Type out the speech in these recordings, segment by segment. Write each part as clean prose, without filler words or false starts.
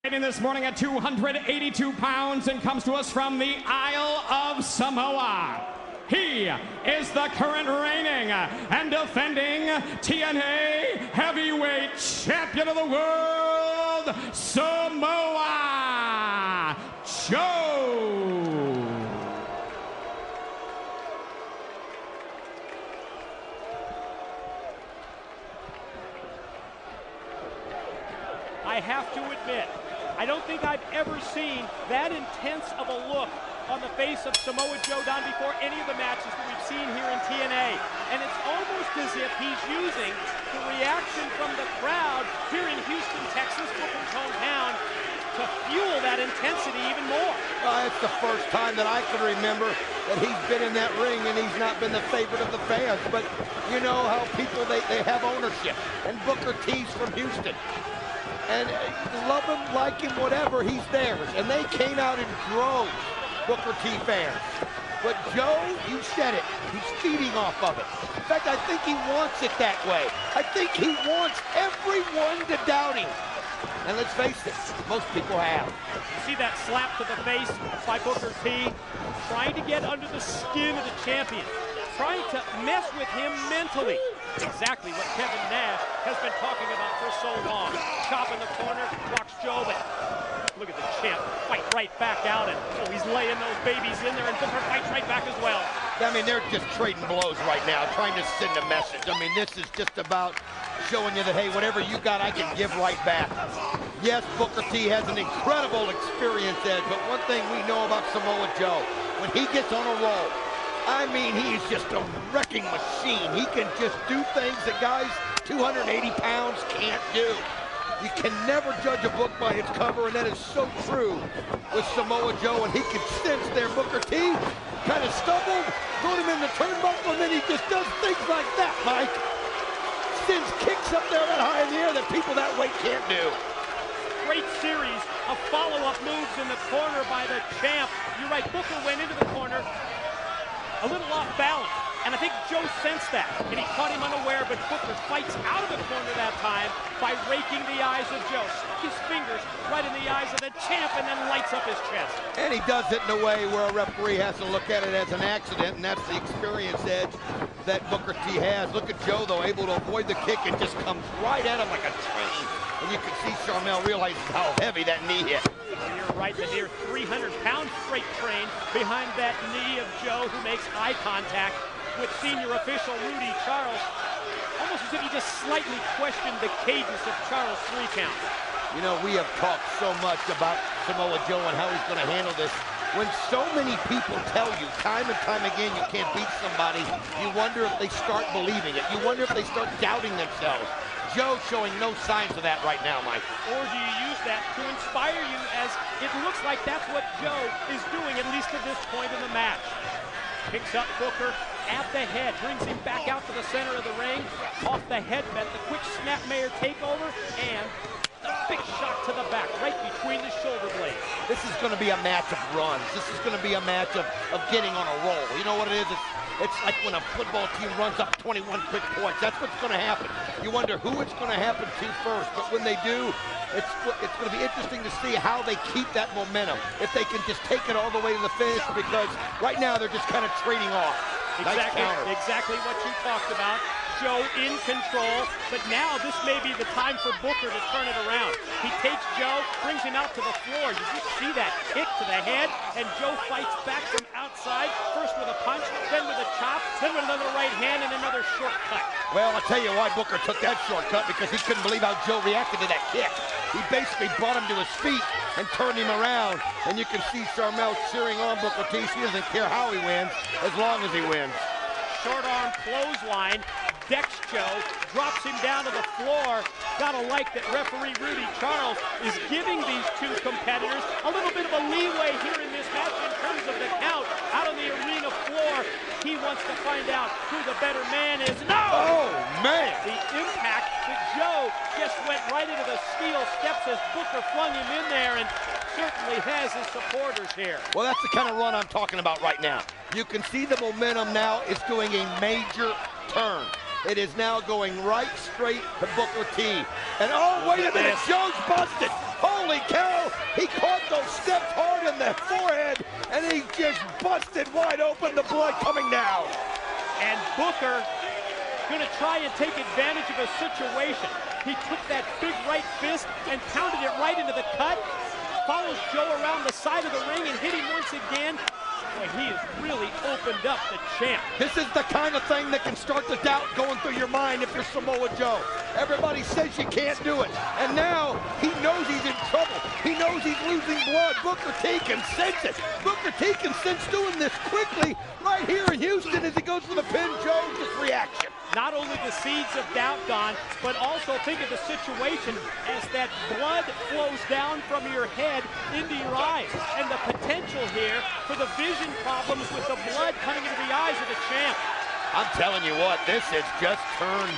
This morning at 282 pounds and comes to us from the Isle of Samoa. He is the current reigning and defending TNA Heavyweight Champion of the World, Samoa Joe. I have to admit, I don't think I've ever seen that intense of a look on the face of Samoa Joe down before any of the matches that we've seen here in TNA. And it's almost as if he's using the reaction from the crowd here in Houston, Texas, Booker's hometown, to fuel that intensity even more. It's the first time that I can remember that he's been in that ring and he's not been the favorite of the fans. But you know how people, they have ownership. And Booker T's from Houston. And love him, like him, whatever, he's theirs. And they came out in droves, Booker T fans. But Joe, you said it, he's feeding off of it. In fact, I think he wants it that way. I think he wants everyone to doubt him. And let's face it, most people have. You see that slap to the face by Booker T, trying to get under the skin of the champion, trying to mess with him mentally. Exactly what Kevin Nash has been talking about for so long. Chop in the corner, watch Joe, but look at the champ fight right back out, and he's laying those babies in there, and Booker fights right back as well. I mean, they're just trading blows right now, trying to send a message. I mean, this is just about showing you that, hey, whatever you got, I can give right back. Yes, Booker T has an incredible experience edge, but one thing we know about Samoa Joe, when he gets on a roll, I mean, he is just a wrecking machine. He can just do things that guys 280 pounds can't do. You can never judge a book by its cover, and that is so true with Samoa Joe. And he can sense there Booker T kind of stumbled, got him in the turnbuckle, and then he just does things like that, Mike. Sends kicks up there that high in the air that people that weight can't do. Great series of follow-up moves in the corner by the champ. You're right, Booker went into the corner a little off balance, and I think Joe sensed that, and he caught him unaware, but Booker fights out of the corner that time by raking the eyes of Joe. Stuck his fingers right in the eyes of the champ and then lights up his chest. And he does it in a way where a referee has to look at it as an accident, and that's the experience edge that Booker T has. Look at Joe, though, able to avoid the kick and just comes right at him like a train. And you can see Sharmell realizes how heavy that knee hit. You're right, the near 300-pound freight train behind that knee of Joe, who makes eye contact with senior official Rudy Charles. Almost as if he just slightly questioned the cadence of Charles' 3 count. You know, we have talked so much about Samoa Joe and how he's going to handle this. When so many people tell you time and time again you can't beat somebody, you wonder if they start believing it. You wonder if they start doubting themselves. Joe showing no signs of that right now, Mike. Or do you use that to inspire you, as it looks like that's what Joe is doing, at least at this point in the match. Picks up Booker at the head, brings him back out to the center of the ring, off the headband, the quick snapmare takeover, and a big shot to the back, right between the shoulder blades. This is going to be a match of runs. This is going to be a match of getting on a roll. You know what it is? It's like when a football team runs up 21 quick points. That's what's going to happen. You wonder who it's going to happen to first, but when they do, it's going to be interesting to see how they keep that momentum. If they can just take it all the way to the finish, because right now they're just kind of trading off. Exactly what you talked about. Joe in control, but now this may be the time for Booker to turn it around. He takes Joe, brings him out to the floor. You just see that kick to the head, and Joe fights back from outside, first with a punch, then with a chop, then with another right hand and another shortcut. Well, I'll tell you why Booker took that shortcut, because he couldn't believe how Joe reacted to that kick. He basically brought him to his feet and turned him around, and you can see Sharmell cheering on Booker T. She doesn't care how he wins, as long as he wins. Short arm clothesline. Decks Joe, drops him down to the floor. Gotta like that referee Rudy Charles is giving these two competitors a little bit of a leeway here in this match in terms of the count. Out on the arena floor, he wants to find out who the better man is. No! Oh, man! The impact that Joe just went right into the steel steps as Booker flung him in there, and certainly has his supporters here. Well, that's the kind of run I'm talking about right now. You can see the momentum now is doing a major turn. It is now going right straight to Booker T. And oh, wait a minute, Joe's busted. Holy Holy cow! He caught those steps hard in the forehead, and he just busted wide open, the blood coming down. And Booker gonna try and take advantage of a situation. He took that big right fist and pounded it right into the cut. Follows Joe around the side of the ring and hit him once again. Boy, he has really opened up the champ. This is the kind of thing that can start the doubt going through your mind if you're Samoa Joe. Everybody says you can't do it. And now he knows he's in trouble. He knows he's losing blood. Booker T can sense it. Booker T can sense doing this quickly right here in Houston as he goes for the pin. Joe, just reaction. Not only the seeds of doubt, Don, but also think of the situation as that blood flows down from your head into your eyes. And the potential here for the vision problems with the blood coming into the eyes of the champ. I'm telling you what, this has just turned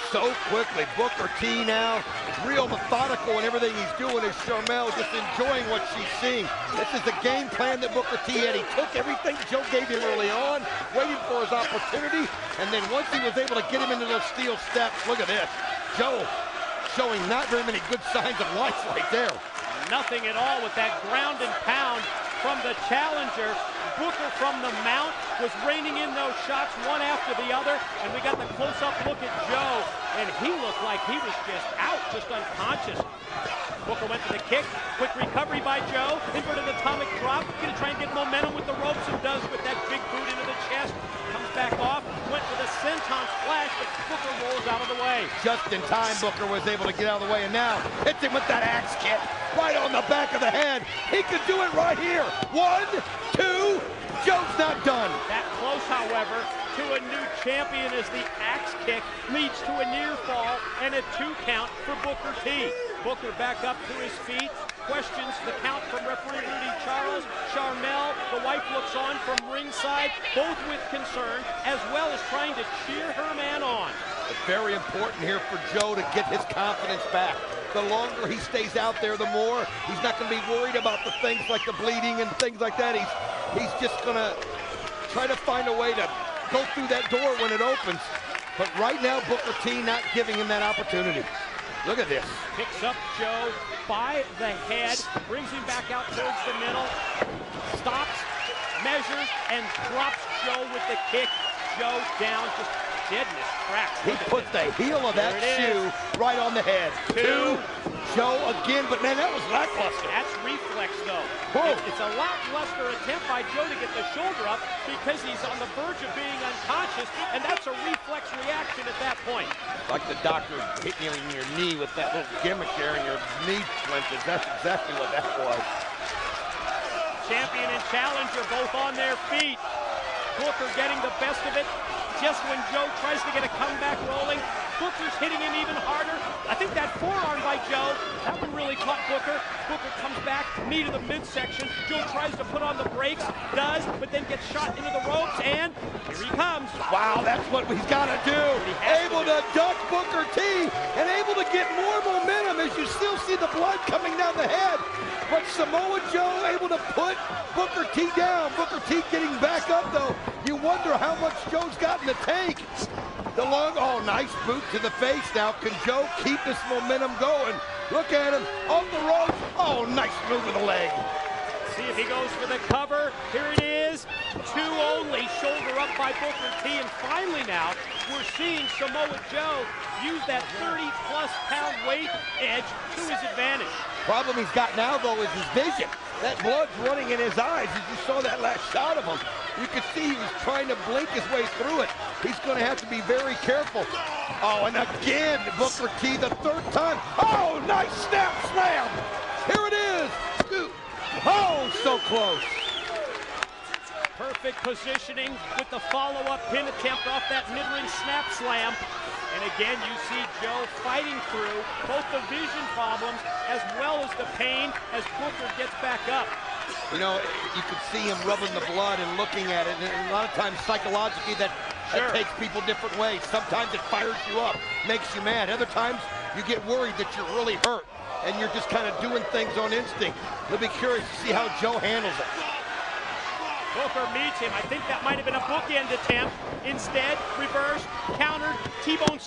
so quickly. Booker T now, real methodical in everything he's doing, as Sharmell just enjoying what she's seeing. This is the game plan that Booker T had. He took everything Joe gave him early on, waiting for his opportunity, and then once he was able to get him into those steel steps, look at this. Joe showing not very many good signs of life right there. Nothing at all with that ground and pound from the challenger. Booker from the mount was raining in those shots one after the other, and we got the close-up look at Joe, and he looked like he was just out, just unconscious. Booker went for the kick, quick recovery by Joe, inverted atomic drop, gonna try and get momentum with the ropes, and does with that big boot into the chest. Comes back off, went for the senton splash, but Booker rolls out of the way. Just in time, Booker was able to get out of the way, and now hits him with that axe kick right on the back of the head. He could do it right here. 1, 2, Joe's not done. That close, however, to a new champion as the axe kick leads to a near fall and a 2 count for Booker T. Booker back up to his feet, questions the count from referee Rudy Charles. Sharmell, the wife, looks on from ringside, both with concern, as well as trying to cheer her man on. It's very important here for Joe to get his confidence back. The longer he stays out there, the more he's not going to be worried about the things like the bleeding and things like that. He's just going to try to find a way to go through that door when it opens. But right now, Booker T not giving him that opportunity. Look at this. Picks up Joe by the head, brings him back out towards the middle, stops, measures, and drops Joe with the kick. Joe down, just dead in his tracks. He puts the heel of that shoe right on the head. 2, Joe again, but man, that was lackluster. That's reflex, though. It's a lackluster attempt by Joe to get the shoulder up because he's on the verge of being unconscious, and that's a reflex reaction at that point. Like the doctor hitting you in your knee with that little gimmick there and your knee flinches. That's exactly what that was. Champion and challenger both on their feet. Booker getting the best of it. Just when Joe tries to get a comeback rolling, Booker's hitting him even harder. I think that forearm by Joe, that one really caught Booker. Booker comes back, knee to the midsection. Joe tries to put on the brakes, does, but then gets shot into the ropes, and here he comes. Wow, that's what he's got to do. Able to duck Booker T, and able to get more momentum as you still see the blood coming down the head. But Samoa Joe able to put Booker T down. Booker T getting back up, though. You wonder how much Joe's got in the tank. The long, oh, nice boot to the face now. Can Joe keep this momentum going? Look at him, off the ropes. Oh, nice move with the leg. See if he goes for the cover. Here it is. 2 only, shoulder up by Booker T. And finally now, we're seeing Samoa Joe use that 30-plus pound weight edge to his advantage. Problem he's got now, though, is his vision. That blood's running in his eyes. As you saw that last shot of him, you could see he was trying to blink his way through it. He's going to have to be very careful. Oh, and again, Booker T, the 3rd time. Oh, nice snap slam. Here it is. Oh, so close. Perfect positioning with the follow-up pin attempt off that mid-range snap slam. And again, you see Joe fighting through both the vision problems as well as the pain as Booker gets back up. You know, you could see him rubbing the blood and looking at it, and a lot of times psychologically that takes people different ways. Sometimes it fires you up, makes you mad. Other times you get worried that you're really hurt and you're just kind of doing things on instinct. We'll be curious to see how Joe handles it. Booker meets him. I think that might have been a bookend attempt. Instead, reversed, countered, T-bone